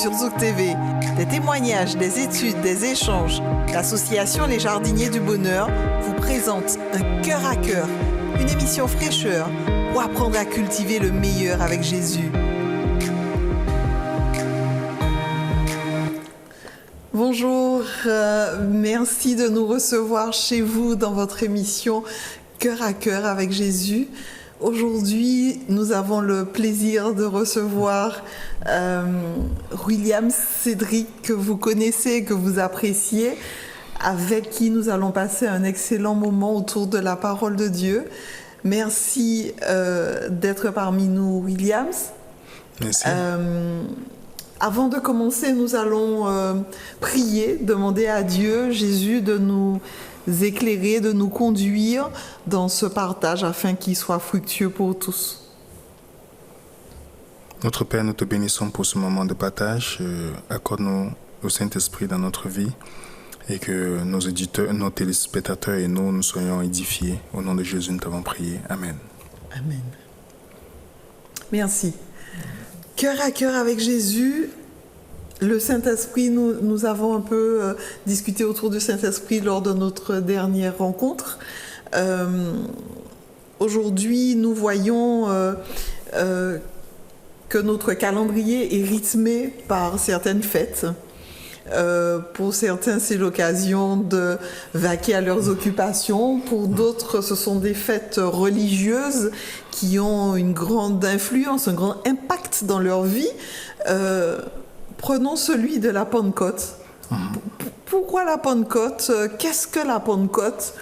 sur Zouk TV. Des témoignages, des études, des échanges. L'association Les Jardiniers du Bonheur vous présente Un cœur à cœur, une émission fraîcheur pour apprendre à cultiver le meilleur avec Jésus. Bonjour, merci de nous recevoir chez vous dans votre émission Cœur à cœur avec Jésus. Aujourd'hui, nous avons le plaisir de recevoir William Cédric, que vous connaissez, que vous appréciez, avec qui nous allons passer un excellent moment autour de la parole de Dieu. Merci d'être parmi nous, Williams. Merci. Avant de commencer, nous allons prier, demander à Dieu, Jésus, de nous éclairer, de nous conduire dans ce partage afin qu'il soit fructueux pour tous. Notre Père, nous te bénissons pour ce moment de partage. Accorde-nous le Saint-Esprit dans notre vie et que nos éditeurs, nos téléspectateurs et nous soyons édifiés. Au nom de Jésus, nous t'avons prié. Amen. Amen. Merci. Cœur à cœur avec Jésus. Le Saint-Esprit, nous avons un peu discuté autour du Saint-Esprit lors de notre dernière rencontre. Aujourd'hui, nous voyons que notre calendrier est rythmé par certaines fêtes. Pour certains, c'est l'occasion de vaquer à leurs occupations. Pour d'autres, ce sont des fêtes religieuses qui ont une grande influence, un grand impact dans leur vie. Prenons celui de la Pentecôte. Pourquoi la Pentecôte? Qu'est-ce que la Pentecôte?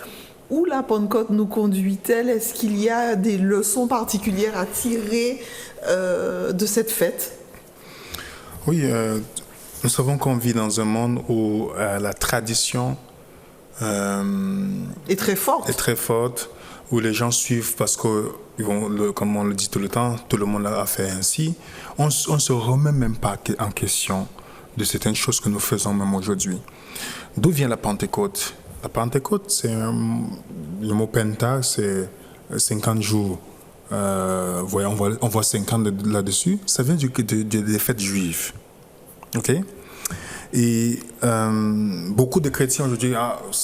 Où la Pentecôte nous conduit-elle? Est-ce qu'il y a des leçons particulières à tirer de cette fête? Oui, nous savons qu'on vit dans un monde où la tradition est très forte. Où les gens suivent parce que, comme on le dit tout le temps, tout le monde a fait ainsi. On ne se remet même pas en question de certaines choses que nous faisons même aujourd'hui. D'où vient la Pentecôte? La Pentecôte, c'est le mot penta, c'est 50 jours. On voit 50 là-dessus. Ça vient des fêtes juives. OK? Et beaucoup de chrétiens aujourd'hui,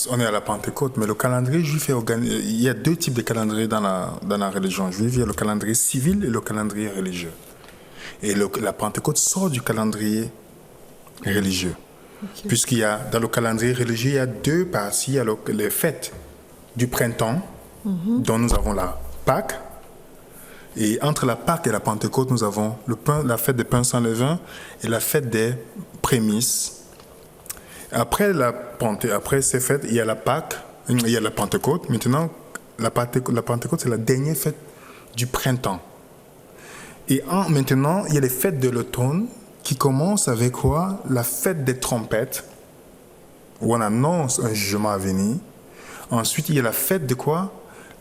on est à la Pentecôte, mais le calendrier juif est organisé. Il y a deux types de calendriers dans la religion juive. Il y a le calendrier civil et le calendrier religieux. Et la Pentecôte sort du calendrier religieux. Okay. Puisqu'il y a, dans le calendrier religieux, il y a deux parties. Il y a les fêtes du printemps, dont nous avons la Pâque. Et entre la Pâque et la Pentecôte, nous avons la fête des pains sans levain et la fête des prémices. Après ces fêtes, il y a la Pâque, il y a la Pentecôte. Maintenant, la Pentecôte, c'est la dernière fête du printemps. Et maintenant, il y a les fêtes de l'automne qui commencent avec quoi? La fête des trompettes, où on annonce un jugement à venir. Ensuite, il y a la fête de quoi?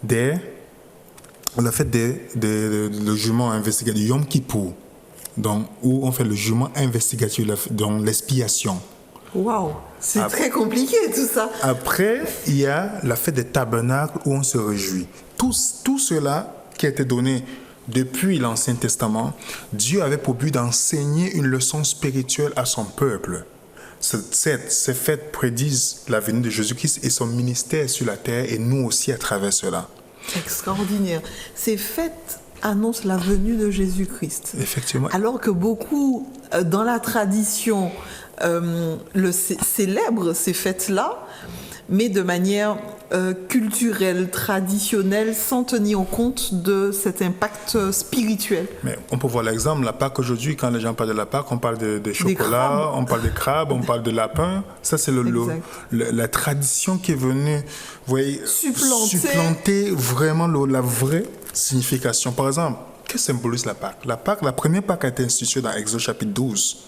La fête le jugement investigatif, du Yom Kippour, donc, où on fait le jugement investigatif, donc l'expiation. Waouh, c'est très compliqué tout ça. Après, il y a la fête des tabernacles où on se réjouit. Tout cela qui a été donné depuis l'Ancien Testament, Dieu avait pour but d'enseigner une leçon spirituelle à son peuple. Ces fêtes prédisent la venue de Jésus-Christ et son ministère sur la terre, et nous aussi à travers cela. Extraordinaire. Ces fêtes annoncent la venue de Jésus-Christ. Effectivement. Alors que beaucoup, dans la tradition, célèbrent ces fêtes-là, mais de manière culturelle, traditionnelle, sans tenir compte de cet impact spirituel. Mais on peut voir l'exemple, la Pâque aujourd'hui, quand les gens parlent de la Pâque, on parle de chocolat, on parle de crabes, on parle de lapin. Ça, c'est la tradition qui est venue, vous voyez, supplanter vraiment la vraie signification. Par exemple, que symbolise la Pâque? La première Pâque a été instituée dans Exode chapitre 12.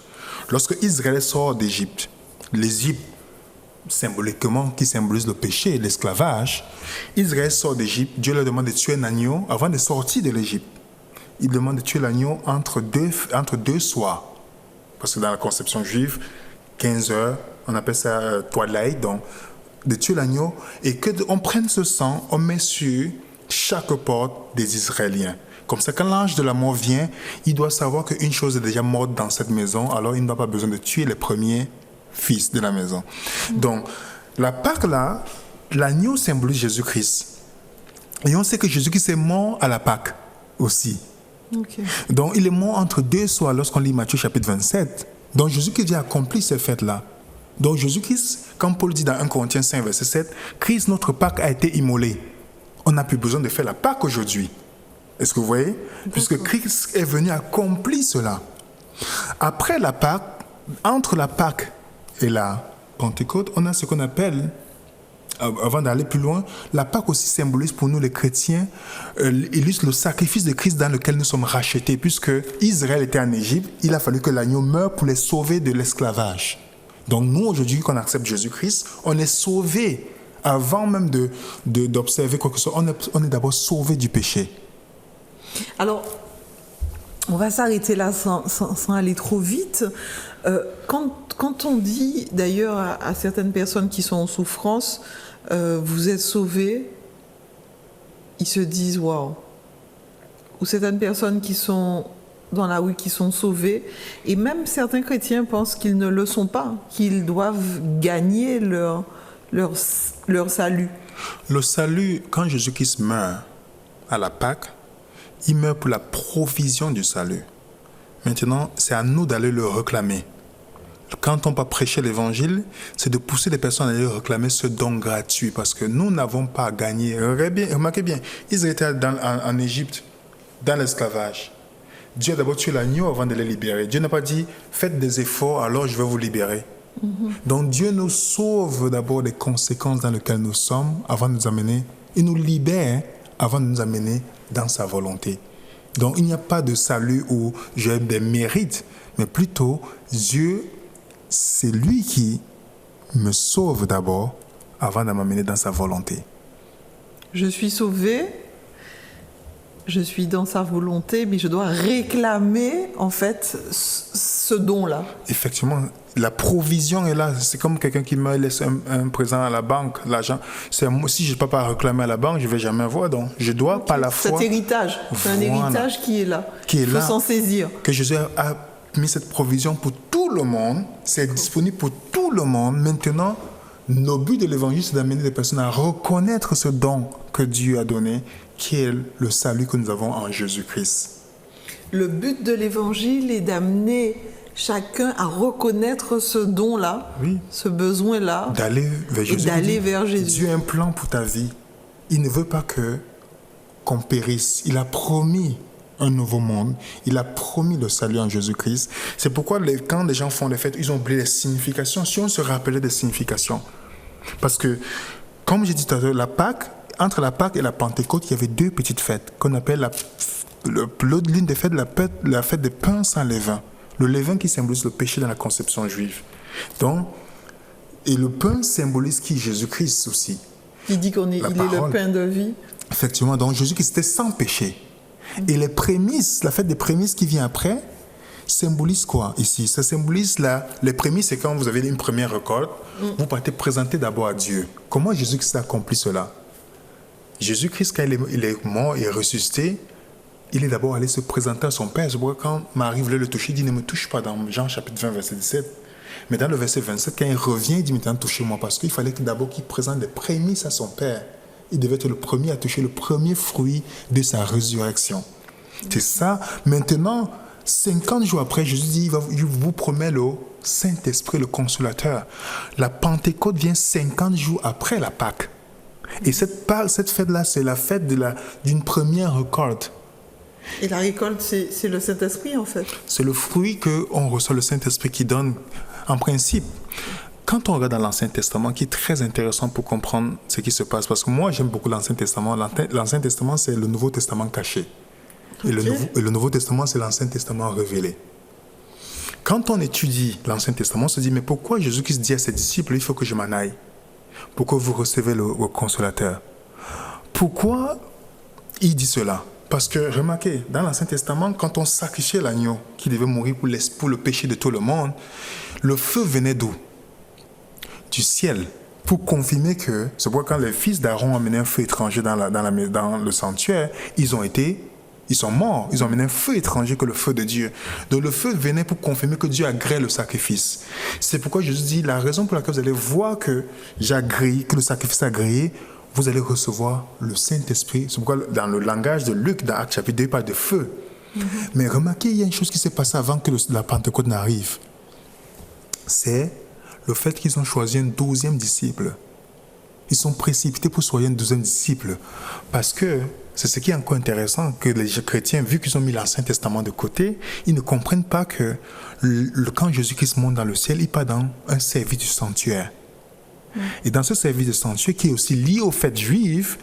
Lorsque Israël sort d'Égypte, l'Égypte, symboliquement, qui symbolise le péché et l'esclavage, Israël sort d'Égypte, Dieu leur demande de tuer un agneau avant de sortir de l'Égypte. Il demande de tuer l'agneau entre deux soirs. Parce que dans la conception juive, 15 heures, on appelle ça twilight, donc de tuer l'agneau, et qu'on prenne ce sang, on met sur chaque porte des Israéliens. Comme ça, quand l'ange de la mort vient, il doit savoir qu'une chose est déjà morte dans cette maison, alors il n'a pas besoin de tuer les premiers fils de la maison. Donc, la Pâque là, l'agneau symbolise Jésus-Christ. Et on sait que Jésus-Christ est mort à la Pâque aussi. Okay. Donc, il est mort entre deux soirs lorsqu'on lit Matthieu chapitre 27. Donc, Jésus-Christ vient accomplir ces fêtes-là. Donc, Jésus-Christ, comme Paul dit dans 1 Corinthiens 5, verset 7, Christ, notre Pâque, a été immolé. On n'a plus besoin de faire la Pâque aujourd'hui. Est-ce que vous voyez? Puisque Christ est venu accomplir cela. Après la Pâque, entre la Pâque et la Pentecôte, on a ce qu'on appelle, avant d'aller plus loin, la Pâque aussi symbolise pour nous les chrétiens, illustre le sacrifice de Christ dans lequel nous sommes rachetés. Puisque Israël était en Égypte, il a fallu que l'agneau meure pour les sauver de l'esclavage. Donc nous, aujourd'hui, qu'on accepte Jésus-Christ, on est sauvés. Avant même d'observer quoi que ce soit, on est d'abord sauvés du péché. Alors, on va s'arrêter là sans aller trop vite. Quand on dit, d'ailleurs, à certaines personnes qui sont en souffrance, vous êtes sauvés, ils se disent « waouh ». Ou certaines personnes qui sont dans la rue, qui sont sauvées, et même certains chrétiens pensent qu'ils ne le sont pas, qu'ils doivent gagner leur salut. Le salut, quand Jésus-Christ meurt à la Pâque, il meurt pour la provision du salut. Maintenant, c'est à nous d'aller le réclamer. Quand on va prêcher l'évangile, c'est de pousser les personnes à aller réclamer ce don gratuit, parce que nous n'avons pas à gagner. Remarquez bien, ils étaient en Égypte, dans l'esclavage. Dieu a d'abord tué l'agneau avant de les libérer. Dieu n'a pas dit, faites des efforts, alors je vais vous libérer. Donc Dieu nous sauve d'abord des conséquences dans lesquelles nous sommes avant de nous amener. Il nous libère avant de nous amener dans sa volonté. Donc il n'y a pas de salut où j'ai des mérites, mais plutôt Dieu, c'est lui qui me sauve d'abord avant de m'amener dans sa volonté. Je suis sauvé, je suis dans sa volonté, mais je dois réclamer en fait ce don-là. Effectivement, la provision est là. C'est comme quelqu'un qui me laisse un présent à la banque, l'argent. Si je ne peux pas réclamer à la banque, je ne vais jamais avoir. Donc, je dois par la foi. Cet héritage, c'est un héritage qui est là. Il faut s'en saisir. Que Jésus a mis cette provision pour tout le monde. C'est disponible pour tout le monde. Maintenant, nos buts de l'évangile, c'est d'amener les personnes à reconnaître ce don que Dieu a donné, qui est le salut que nous avons en Jésus-Christ. Le but de l'évangile est d'amener chacun à reconnaître ce don-là, ce besoin-là, d'aller vers Jésus. Et d'aller vers Jésus. Dieu a un plan pour ta vie. Il ne veut pas qu'on périsse. Il a promis un nouveau monde. Il a promis le salut en Jésus-Christ. C'est pourquoi quand les gens font les fêtes, ils ont oublié les significations. Si on se rappelait des significations. Parce que, comme j'ai dit tout à l'heure, la Pâque, entre la Pâque et la Pentecôte, il y avait deux petites fêtes qu'on appelle l'une des fêtes, la fête des pains sans levain. Le levain qui symbolise le péché dans la conception juive. Donc, et le pain symbolise qui? Jésus-Christ aussi. Il dit qu'il est le pain de vie. Effectivement, donc Jésus-Christ était sans péché. Et les prémices, la fête des prémices qui vient après, symbolise quoi ici? Ça symbolise les prémices, c'est quand vous avez une première récolte, vous partez présenter d'abord à Dieu. Comment Jésus-Christ a accompli cela? Jésus-Christ, quand il est mort et ressuscité, il est d'abord allé se présenter à son Père. C'est pourquoi quand Marie voulait le toucher, il dit « Ne me touche pas » dans Jean chapitre 20, verset 17. Mais dans le verset 27, quand il revient, il dit « Maintenant, touchez-moi » parce qu'il fallait d'abord qu'il présente les prémices à son Père. Il devait être le premier à toucher le premier fruit de sa résurrection. C'est ça. Maintenant, 50 jours après, Jésus dit « Je vous promets le Saint-Esprit, le Consolateur ». La Pentecôte vient 50 jours après la Pâque. Et cette fête-là, c'est la fête d'une première récolte. Et la récolte, c'est le Saint-Esprit, en fait. C'est le fruit qu'on reçoit, le Saint-Esprit qui donne, en principe. Quand on regarde dans l'Ancien Testament, qui est très intéressant pour comprendre ce qui se passe, parce que moi, j'aime beaucoup l'Ancien Testament. L'Ancien Testament, c'est le Nouveau Testament caché. Okay. Et le Nouveau Testament, c'est l'Ancien Testament révélé. Quand on étudie l'Ancien Testament, on se dit, mais pourquoi Jésus-Christ dit à ses disciples, il faut que je m'en aille? Pourquoi vous recevez le Consolateur? Pourquoi il dit cela? Parce que, remarquez, dans l'Ancien Testament, quand on sacrifiait l'agneau qui devait mourir pour le péché de tout le monde, le feu venait d'où? Du ciel. Pour confirmer que, c'est pourquoi quand les fils d'Aaron amenaient un feu étranger dans le sanctuaire, ils ont été Ils sont morts. Ils ont amené un feu étranger que le feu de Dieu. Donc le feu venait pour confirmer que Dieu agrée le sacrifice. C'est pourquoi Jésus dit, la raison pour laquelle vous allez voir que j'agrée, que le sacrifice est agréé, vous allez recevoir le Saint-Esprit. C'est pourquoi dans le langage de Luc, dans Actes chapitre 2, il parle de feu. Mais remarquez, il y a une chose qui s'est passée avant que la Pentecôte n'arrive. C'est le fait qu'ils ont choisi un 12e disciple. Ils sont précipités pour choisir un 12e disciple. Parce que, c'est ce qui est encore intéressant, que les chrétiens, vu qu'ils ont mis l'Ancien Testament de côté, ils ne comprennent pas que quand Jésus-Christ monte dans le ciel, il part dans un service du sanctuaire. Et dans ce service de sanctuaire, qui est aussi lié aux fêtes juives,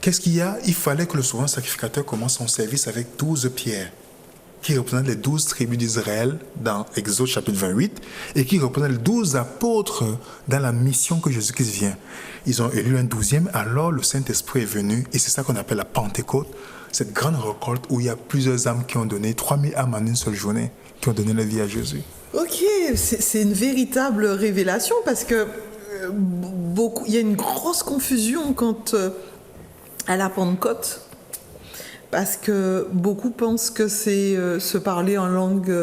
qu'est-ce qu'il y a? Il fallait que le souverain sacrificateur commence son service avec 12 pierres, qui représentent les 12 tribus d'Israël dans Exode chapitre 28, et qui représentent les 12 apôtres dans la mission que Jésus-Christ vient. Ils ont élu un 12e, alors le Saint-Esprit est venu, et c'est ça qu'on appelle la Pentecôte, cette grande récolte où il y a plusieurs âmes qui ont donné, 3000 âmes en une seule journée, qui ont donné la vie à Jésus. Ok, c'est une véritable révélation, parce que il y a une grosse confusion quant à la Pentecôte, parce que beaucoup pensent que c'est se parler en langue.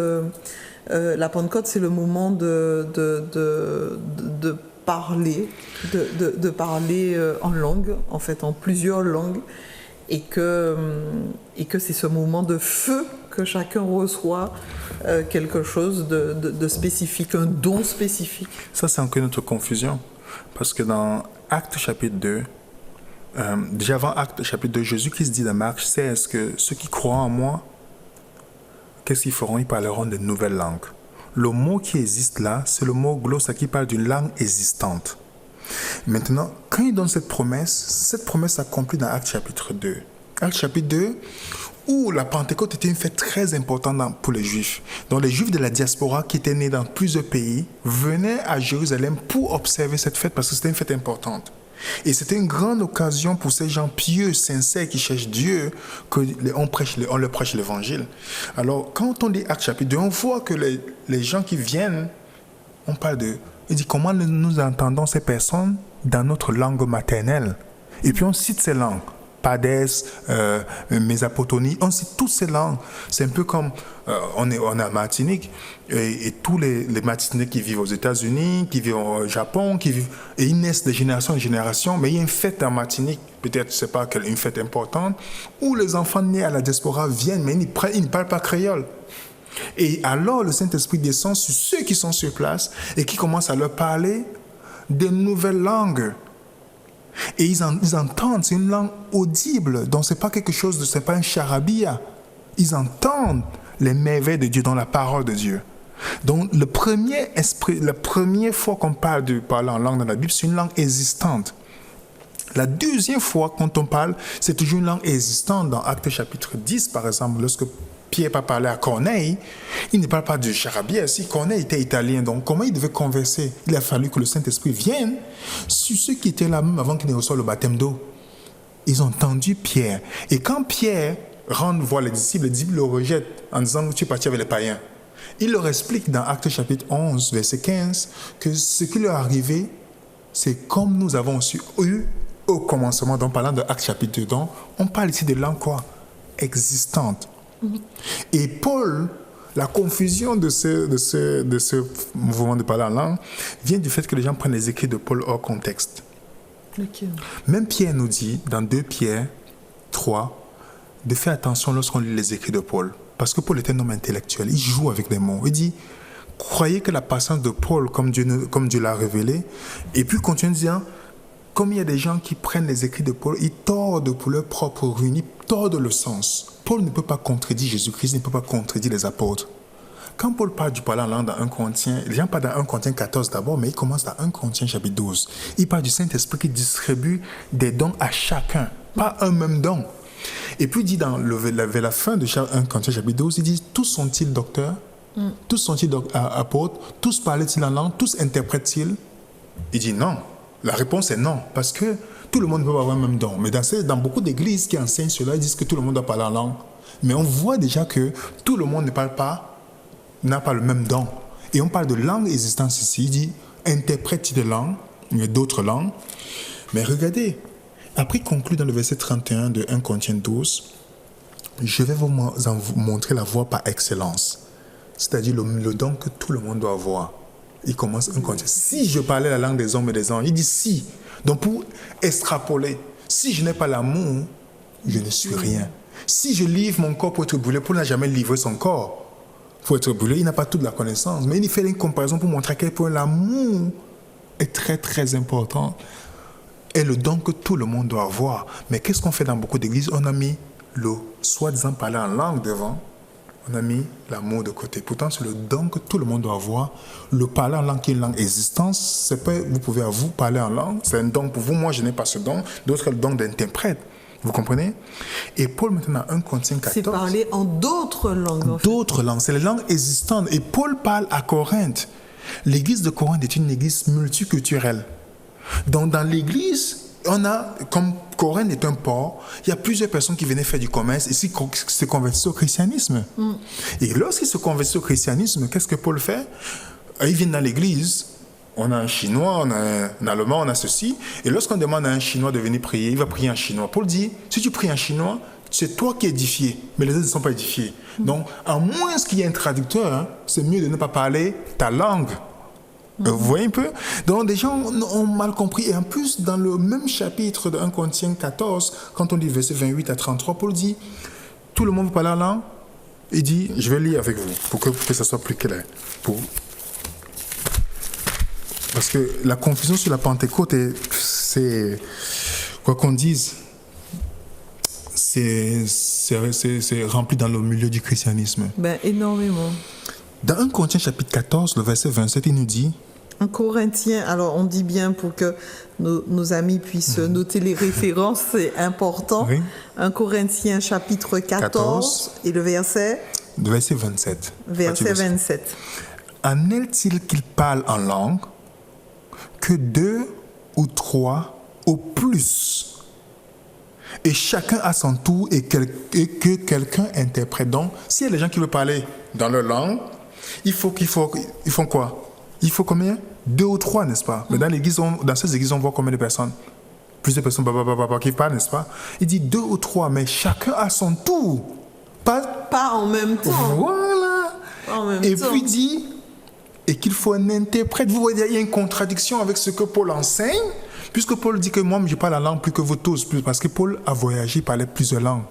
La Pentecôte, c'est le moment de parler, de parler en langue, en fait, en plusieurs langues, et que c'est ce moment de feu que chacun reçoit quelque chose de spécifique, un don spécifique. Ça, c'est encore une autre confusion. Parce que dans Actes chapitre 2, déjà avant Actes chapitre 2, Jésus-Christ dit dans Marc 16 que ceux qui croient en moi, qu'est-ce qu'ils feront? Ils parleront de nouvelles langues. Le mot qui existe là, c'est le mot glossa qui parle d'une langue existante. Maintenant, quand il donne cette promesse s'accomplit dans Actes chapitre 2. Actes chapitre 2, où la Pentecôte était une fête très importante pour les Juifs. Donc les Juifs de la diaspora qui étaient nés dans plusieurs pays venaient à Jérusalem pour observer cette fête parce que c'était une fête importante. Et c'était une grande occasion pour ces gens pieux, sincères, qui cherchent Dieu, qu'on leur prêche l'évangile. Alors, quand on dit Actes chapitre 2, on voit que les gens qui viennent, on parle de... Il dit, comment nous entendons ces personnes dans notre langue maternelle? Et puis on cite ces langues. Padès, Mésopotamie, on cite toutes ces langues. C'est un peu comme, on est en Martinique, et tous les Martiniquais qui vivent aux États-Unis, qui vivent au Japon, et ils naissent de génération en génération, mais il y a une fête en Martinique, peut-être, je ne sais pas, une fête importante, où les enfants nés à la diaspora viennent, mais ils ne parlent pas créole. Et alors, le Saint-Esprit descend sur ceux qui sont sur place et qui commencent à leur parler de nouvelles langues. Et ils entendent, c'est une langue audible, donc ce n'est pas quelque chose, ce n'est pas un charabia. Ils entendent les merveilles de Dieu dans la parole de Dieu. Donc la première fois qu'on parle de parler en langue dans la Bible, c'est une langue existante. La deuxième fois quand on parle, c'est toujours une langue existante. Dans Actes chapitre 10, par exemple, lorsque Pierre va parler à Corneille, il ne parle pas du charabia. Si Corneille était italien, donc comment il devait converser? Il a fallu que le Saint-Esprit vienne sur ceux qui étaient là même avant qu'ils ne reçoivent le baptême d'eau. Ils ont entendu Pierre. Et quand Pierre rentre voir les disciples le rejettent en disant « tu es parti avec les païens ». Il leur explique dans Actes chapitre 11, verset 15, que ce qui leur est arrivé, c'est comme nous avons eu au commencement, donc parlant de Actes chapitre 2, donc on parle ici de langue quoi? Existante. Et Paul, la confusion de ce mouvement de parler en langue vient du fait que les gens prennent les écrits de Paul hors contexte. Okay. Même Pierre nous dit, dans 2 Pierre 3, de faire attention lorsqu'on lit les écrits de Paul. Parce que Paul est un homme intellectuel, il joue avec les mots. Il dit, croyez que la patience de Paul, comme Dieu l'a révélé, et puis continue en disant, comme il y a des gens qui prennent les écrits de Paul, ils tordent pour leur propre ruine, ils tordent le sens. Paul ne peut pas contredire Jésus-Christ, il ne peut pas contredire les apôtres. Quand Paul parle du parler en langue dans 1 Corinthiens, les gens parlent dans 1 Corinthiens 14 d'abord, mais il commence dans 1 Corinthiens chapitre 12. Il parle du Saint-Esprit qui distribue des dons à chacun, pas un même don. Et puis il dit vers la fin de 1 Corinthiens chapitre 12, il dit, tous sont-ils docteurs, tous sont-ils apôtres, tous parlent-ils en langue, tous interprètent-ils? Il dit non. La réponse est non, parce que tout le monde ne peut pas avoir un même don. Mais dans beaucoup d'églises qui enseignent cela, ils disent que tout le monde doit parler en langue. Mais on voit déjà que tout le monde n'a pas le même don. Et on parle de langue existante ici. Il dit, interprète de langue, il y a d'autres langues. Mais regardez, après il conclut dans le verset 31 de 1 Corinthiens 12, je vais vous montrer la voie par excellence. C'est-à-dire le don que tout le monde doit avoir. Il commence un contexte. Si je parlais la langue des hommes et des anges, il dit si. Donc pour extrapoler, si je n'ai pas l'amour, je ne suis rien. Si je livre mon corps pour être brûlé, Paul n'a jamais livré son corps pour être brûlé, il n'a pas toute la connaissance. Mais il fait une comparaison pour montrer à quel point l'amour est très très important. Et le don que tout le monde doit avoir. Mais qu'est-ce qu'on fait dans beaucoup d'églises? On a mis le soi-disant parler en langue devant. On a mis l'amour de côté. Pourtant, c'est le don que tout le monde doit avoir. Le parler en langue qui est une langue existante, c'est pas vous pouvez à vous parler en langue. C'est un don pour vous. Moi, je n'ai pas ce don. D'autres, le don d'interprète. Vous comprenez? Et Paul, maintenant, 1 Corinthiens 14... C'est parler en d'autres langues. D'autres langues. C'est les langues existantes. Et Paul parle à Corinthe. L'église de Corinthe est une église multiculturelle. Donc, dans l'église, on a, comme Corinthe est un port, il y a plusieurs personnes qui venaient faire du commerce et qui se convertissaient au christianisme. Et lorsqu'ils se convertissent au christianisme, qu'est-ce que Paul fait? Ils viennent dans l'église, on a un Chinois, on a un Allemand, on a ceci. Et lorsqu'on demande à un Chinois de venir prier, il va prier en chinois. Paul dit, si tu pries en chinois, c'est toi qui es édifié, mais les autres ne sont pas édifiés. Donc, à moins qu'il y ait un traducteur, c'est mieux de ne pas parler ta langue. Vous voyez un peu? Donc, des gens ont mal compris. Et en plus, dans le même chapitre de 1 Corinthiens 14, quand on lit versets 28 à 33, Paul dit, tout le monde veut parler en langue. Il dit, je vais lire avec vous pour que ça soit plus clair. Parce que la confusion sur la Pentecôte, c'est quoi qu'on dise, c'est rempli dans le milieu du christianisme. Énormément. Dans 1 Corinthiens chapitre 14, le verset 27, il nous dit... Un Corinthien, alors on dit bien pour que nos amis puissent noter les références, c'est important. Oui. 1 Corinthiens chapitre 14 et le verset... Le verset 27. Verset 27. En est-il qu'il parle en langue que 2 ou 3 au plus, et chacun à son tour et que quelqu'un interprète. Donc, s'il y a des gens qui veulent parler dans leur langue, ils font quoi? Il faut combien? 2 ou 3, n'est-ce pas? Mais dans ces églises, on voit combien de personnes? Plusieurs personnes qui parlent, n'est-ce pas? Il dit 2 ou 3, mais chacun à son tour. Pas en même temps. Voilà. En même et temps. Puis il dit, et qu'il faut un interprète. Vous voyez, il y a une contradiction avec ce que Paul enseigne, puisque Paul dit que moi, je parle la langue plus que vous tous, parce que Paul a voyagé, il parlait plusieurs langues.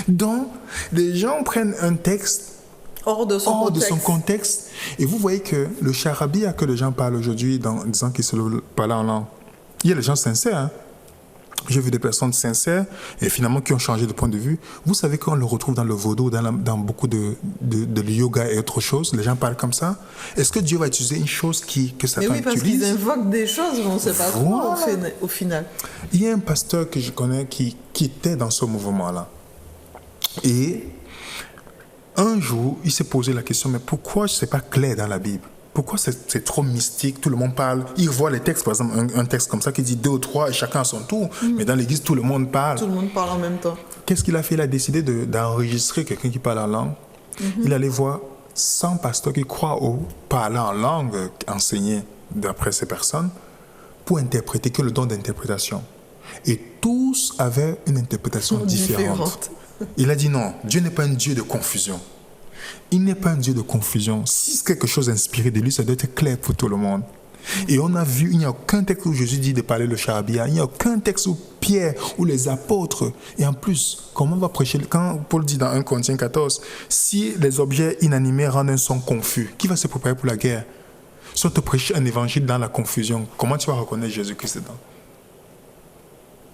Donc, les gens prennent un texte hors de son contexte. Et vous voyez que le charabia que les gens parlent aujourd'hui en disant qu'ils se parlent en langue, il y a des gens sincères. Hein? J'ai vu des personnes sincères et finalement qui ont changé de point de vue. Vous savez qu'on le retrouve dans le vaudou, dans beaucoup de yoga et autres choses. Les gens parlent comme ça. Est-ce que Dieu va utiliser une chose que Satan utilise? Mais oui, parce qu'ils invoquent des choses, on ne sait pas trop au final. Il y a un pasteur que je connais qui était dans ce mouvement-là. Et un jour, il s'est posé la question, mais pourquoi ce n'est pas clair dans la Bible? Pourquoi c'est trop mystique? Tout le monde parle. Il voit les textes, par exemple, un texte comme ça qui dit 2 ou 3 et chacun à son tour. Mais dans l'église, tout le monde parle. Tout le monde parle en même temps. Qu'est-ce qu'il a fait? Il a décidé d'enregistrer quelqu'un qui parle en langue. Il allait voir 100 pasteurs qui croient au parler en langue enseigné d'après ces personnes pour interpréter, que le don d'interprétation. Et tous avaient une interprétation différente. Il a dit non, Dieu n'est pas un Dieu de confusion. Il n'est pas un Dieu de confusion. Si quelque chose est inspiré de lui, ça doit être clair pour tout le monde. Et on a vu, il n'y a aucun texte où Jésus dit de parler le charabia. Il n'y a aucun texte où Pierre ou les apôtres. Et en plus, comment on va prêcher? Quand Paul dit dans 1 Corinthiens 14, si les objets inanimés rendent un son confus, qui va se préparer pour la guerre? Si on te prêche un évangile dans la confusion, comment tu vas reconnaître Jésus-Christ dedans?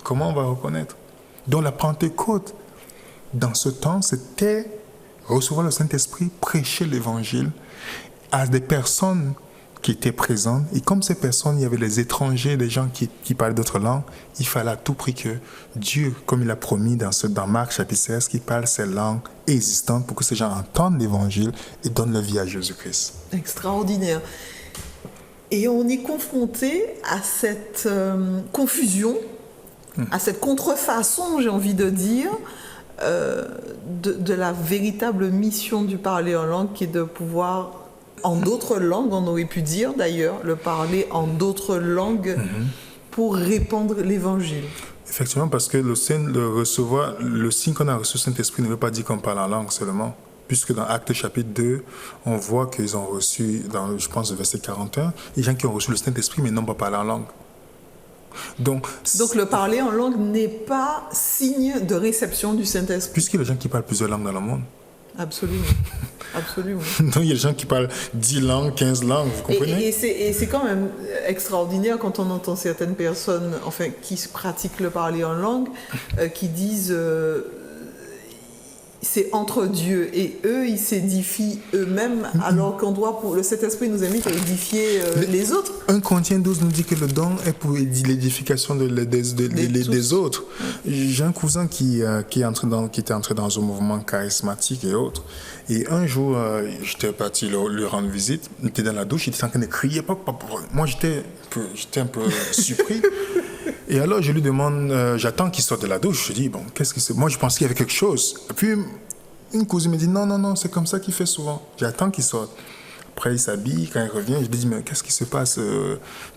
Comment on va reconnaître? Donc la Pentecôte, dans ce temps, c'était recevoir le Saint-Esprit, prêcher l'évangile à des personnes qui étaient présentes. Et comme ces personnes, il y avait les étrangers, les gens qui parlaient d'autres langues, il fallait à tout prix que Dieu, comme il a promis dans Marc chapitre 16, qu'il parle ces langues existantes pour que ces gens entendent l'évangile et donnent leur vie à Jésus-Christ. Extraordinaire. Et on est confronté à cette confusion, à cette contrefaçon, j'ai envie de dire, de la véritable mission du parler en langue, qui est de pouvoir, en d'autres langues, on aurait pu dire d'ailleurs, le parler en d'autres langues pour répandre l'évangile. Effectivement, parce que le signe qu'on a reçu Saint-Esprit ne veut pas dire qu'on parle en langue seulement. Puisque dans Actes chapitre 2, on voit qu'ils ont reçu, je pense, le verset 41, les gens qui ont reçu le Saint-Esprit mais n'ont pas parlé en langue. Donc le parler en langue n'est pas signe de réception du Saint-Esprit. Puisqu'il y a des gens qui parlent plusieurs langues dans le monde. Absolument. Absolument. Donc il y a des gens qui parlent 10 langues, 15 langues, vous comprenez? Et c'est quand même extraordinaire quand on entend certaines personnes qui pratiquent le parler en langue, qui disent c'est entre Dieu et eux, ils s'édifient eux-mêmes, alors qu'on doit, le Saint-Esprit nous invite à édifier les autres. 1 Corinthiens 12 nous dit que le don est pour l'édification des autres. J'ai un cousin qui était entré dans un mouvement charismatique et autres. Et un jour, j'étais parti lui rendre visite. Il était dans la douche, il était en train de crier. Moi, j'étais un peu surpris. Et alors, je lui demande, j'attends qu'il sorte de la douche. Je dis, bon, qu'est-ce que c'est? Moi, je pensais qu'il y avait quelque chose. Et puis, une cousine me dit, non, c'est comme ça qu'il fait souvent. J'attends qu'il sorte. Après, il s'habille. Quand il revient, je lui dis, mais qu'est-ce qui se passe?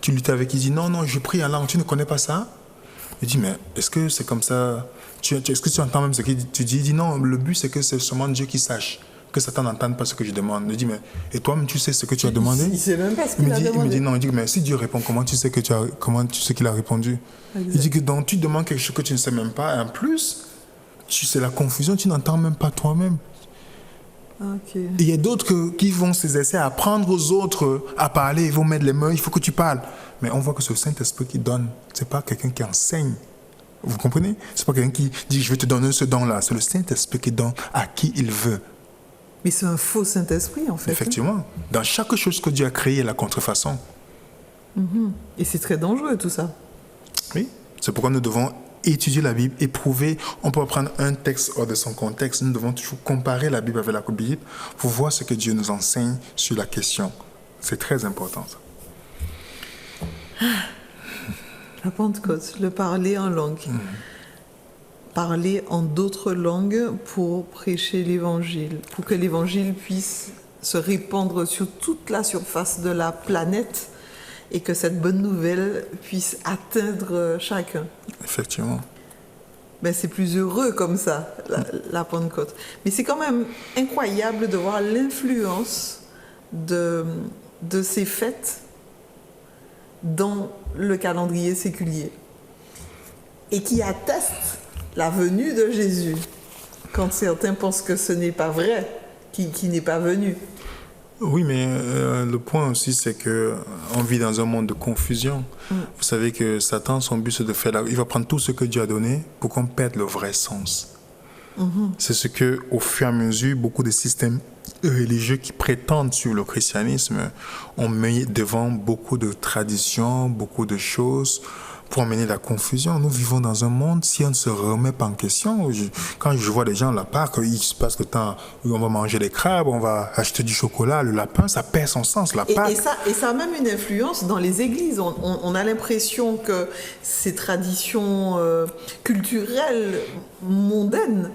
Tu luttais avec? Il dit, non, je prie en langue. Tu ne connais pas ça? Je dis, mais est-ce que c'est comme ça? Est-ce que tu entends même ce que tu dis? Il dit, non, le but, c'est que c'est seulement Dieu qui sache. Que Satan n'entende pas ce que je demande. Je dis, mais et toi-même, tu sais ce que tu as demandé? Il ne sait même pas ce qu'il a demandé. Il me dit, non, il dit, mais si Dieu répond, comment tu sais qu'il a répondu? Exact. Il dit que donc, tu demandes quelque chose que tu ne sais même pas. Et en plus, c'est la confusion, tu n'entends même pas toi-même. Okay. Et il y a d'autres qui vont s'essayer à apprendre aux autres à parler, ils vont mettre les mains, il faut que tu parles. Mais on voit que c'est le Saint-Esprit qui donne. Ce n'est pas quelqu'un qui enseigne. Vous comprenez? Ce n'est pas quelqu'un qui dit, je vais te donner ce don-là. C'est le Saint-Esprit qui donne à qui il veut. Mais c'est un faux Saint-Esprit, en fait. Effectivement. Dans chaque chose que Dieu a créée, la contrefaçon. Et c'est très dangereux, tout ça. Oui. C'est pourquoi nous devons étudier la Bible, éprouver. On peut prendre un texte hors de son contexte. Nous devons toujours comparer la Bible avec la Bible pour voir ce que Dieu nous enseigne sur la question. C'est très important. La Pentecôte, le parler en langue. Parler en d'autres langues pour prêcher l'Évangile, pour que l'Évangile puisse se répandre sur toute la surface de la planète et que cette bonne nouvelle puisse atteindre chacun. Effectivement. Ben, c'est plus heureux comme ça, la Pentecôte. Mais c'est quand même incroyable de voir l'influence de ces fêtes dans le calendrier séculier et qui attestent la venue de Jésus, quand certains pensent que ce n'est pas vrai, qui n'est pas venu. Oui, mais le point aussi, c'est qu'on vit dans un monde de confusion. Vous savez que Satan, son but, c'est de faire... Il va prendre tout ce que Dieu a donné pour qu'on perde le vrai sens. C'est ce que, au fur et à mesure, beaucoup de systèmes religieux qui prétendent sur le christianisme ont mis devant beaucoup de traditions, beaucoup de choses pour amener la confusion. Nous vivons dans un monde, si on ne se remet pas en question, quand je vois des gens là part, il se passe le temps où on va manger des crabes, on va acheter du chocolat, le lapin, ça perd son sens, la Pâque. Et ça a même une influence dans les églises. On a l'impression que ces traditions culturelles mondaines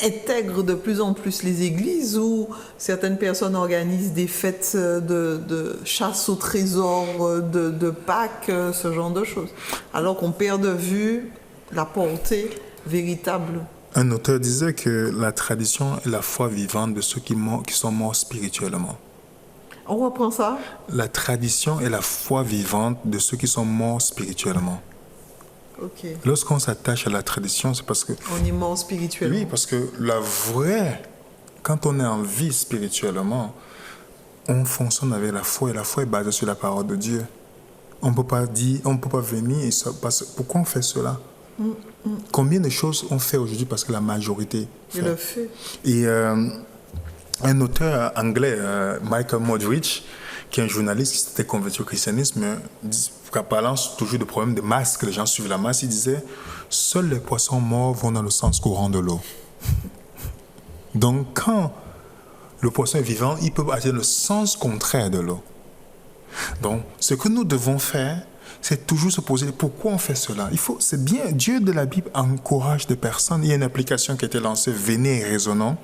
intègrent de plus en plus les églises, où certaines personnes organisent des fêtes de chasse au trésor, de Pâques, ce genre de choses. Alors qu'on perd de vue la portée véritable. Un auteur disait que la tradition est la foi vivante de ceux qui sont morts spirituellement. On reprend ça? La tradition est la foi vivante de ceux qui sont morts spirituellement. Okay. Lorsqu'on s'attache à la tradition, c'est parce que... On est mort spirituellement. Oui, parce que quand on est en vie spirituellement, on fonctionne avec la foi, et la foi est basée sur la parole de Dieu. On ne peut pas venir et pourquoi on fait cela? Combien de choses on fait aujourd'hui parce que la majorité fait? Le fait. Et un auteur anglais, Michael Modrich, qui est un journaliste qui s'était converti au christianisme, parlant toujours de problèmes de masse, que les gens suivent la masse, il disait « Seuls les poissons morts vont dans le sens courant de l'eau. » Donc, quand le poisson est vivant, il peut atteindre le sens contraire de l'eau. Donc, ce que nous devons faire, c'est toujours se poser pourquoi on fait cela. C'est bien, Dieu de la Bible encourage des personnes. Il y a une application qui a été lancée, Venez et Raisonnons,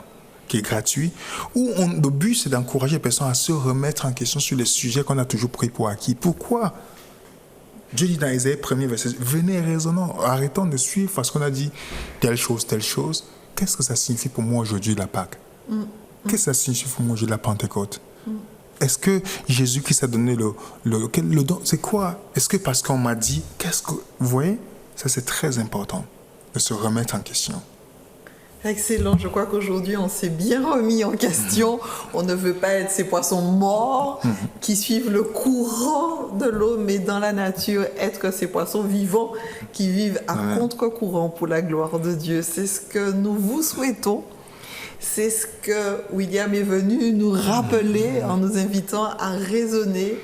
qui est gratuit, où le but, c'est d'encourager les personnes à se remettre en question sur les sujets qu'on a toujours pris pour acquis. Pourquoi Dieu dit dans Isaïe 1er verset, venez raisonnons, arrêtons de suivre parce qu'on a dit telle chose. Qu'est-ce que ça signifie pour moi aujourd'hui la Pâque? Qu'est-ce que ça signifie pour moi aujourd'hui la Pentecôte? Est-ce que Jésus-Christ a donné le don? C'est quoi? Est-ce que parce qu'on m'a dit, vous voyez? Ça, c'est très important de se remettre en question. Excellent. Je crois qu'aujourd'hui, on s'est bien remis en question. On ne veut pas être ces poissons morts qui suivent le courant de l'eau, mais dans la nature, être ces poissons vivants qui vivent à contre-courant pour la gloire de Dieu. C'est ce que nous vous souhaitons. C'est ce que William est venu nous rappeler en nous invitant à raisonner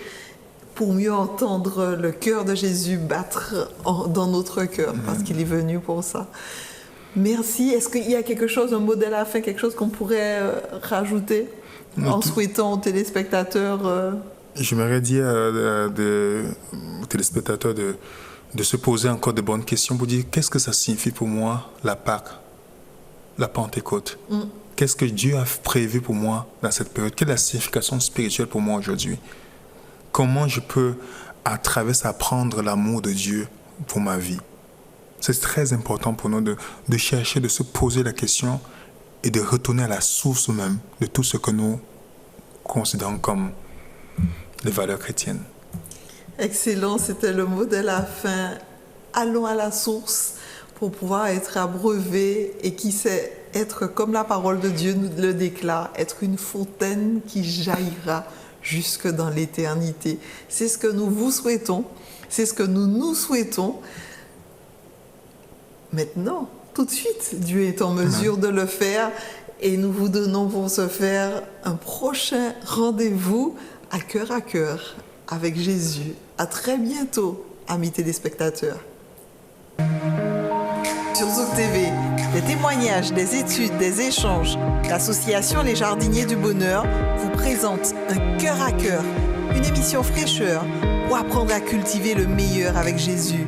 pour mieux entendre le cœur de Jésus battre dans notre cœur, parce qu'il est venu pour ça. Merci. Est-ce qu'il y a quelque chose, un mot de la fin, quelque chose qu'on pourrait rajouter en souhaitant aux téléspectateurs J'aimerais dire aux téléspectateurs de se poser encore de bonnes questions pour dire qu'est-ce que ça signifie pour moi la Pâque, la Pentecôte. Qu'est-ce que Dieu a prévu pour moi dans cette période? Quelle est la signification spirituelle pour moi aujourd'hui? Comment je peux, à travers ça, apprendre l'amour de Dieu pour ma vie? C'est très important pour nous de chercher, de se poser la question et de retourner à la source même de tout ce que nous considérons comme les valeurs chrétiennes. Excellent, c'était le mot de la fin. Allons à la source pour pouvoir être abreuvés et qui sait être comme la parole de Dieu nous le déclare, être une fontaine qui jaillira jusque dans l'éternité. C'est ce que nous vous souhaitons, c'est ce que nous souhaitons. Maintenant, tout de suite, Dieu est en mesure de le faire et nous vous donnons pour ce faire un prochain rendez-vous à cœur avec Jésus. À très bientôt, amis téléspectateurs. Sur Zouk TV, des témoignages, des études, des échanges, l'association Les Jardiniers du Bonheur vous présente un cœur à cœur, une émission fraîcheur pour apprendre à cultiver le meilleur avec Jésus.